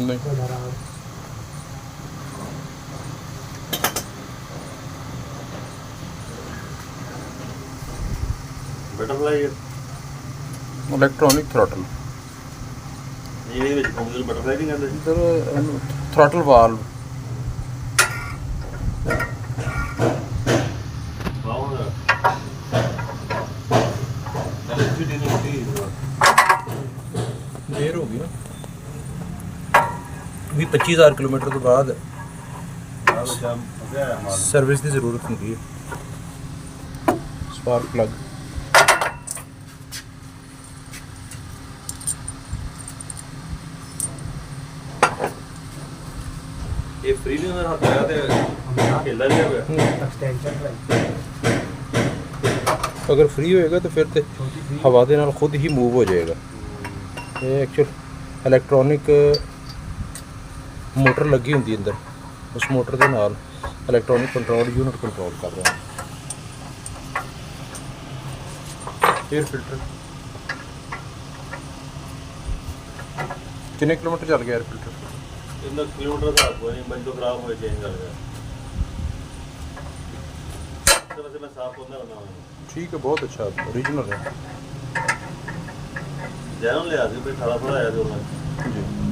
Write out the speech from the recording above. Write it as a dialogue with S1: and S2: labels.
S1: नहीं
S2: butterfly
S1: electronic throttle
S2: ਇਹਦੇ ਵਿੱਚ ਕੰਪਿਊਟਰ ਬਟਰਫਲਾਈ ਨਹੀਂ ਕਹਿੰਦੇ ਸੀ
S1: इधर थ्रॉटल वाल्व देर हो गई ना भी 25,000 किलोमीटर तो बाद सर्विस की ज़रूरत होती है स्पार्क प्लग
S2: ਇਹ ਫ੍ਰੀ ਨਹੀਂ ਹੁੰਦਾ ਹੱਥ ਲਗਾ ਤੇ ਖੇਲਾ ਜਿਹਾ ਹੋਇਆ
S1: अगर फ्री होएगा तो फिर तो हवा के नाल खुद ही मूव हो जाएगा ये एक्चुअल इलेक्ट्रॉनिक मोटर लगी होंगी अंदर उस मोटर के नाल इलेक्ट्रॉनिक कंट्रोल यूनिट कंट्रोल कर रहा है एयर फिल्टर कितने किलोमीटर चल गया एयर फिल्टर
S2: ਇੰਨਾ ਕਿਲੋਮੀਟਰ ਦਾ ਕੋਈ ਨਹੀਂ ਬੰਦੋ ਖਰਾਬ ਹੋਏ ਚੇਂਜ ਕਰ ਗਿਆ ਚਲੋ ਮੈਂ ਸਾਫ ਹੁੰਦਾ ਬਣਾਵਾਂ
S1: ठीक है बहुत अच्छा ओरिजिनल है
S2: ਜੈਨ ਲਿਆ ਸੀ ਕੋਈ ਖੜਾ ਖੜਾ ਆਇਆ ਤੇ ਉਹਨਾਂ
S1: जी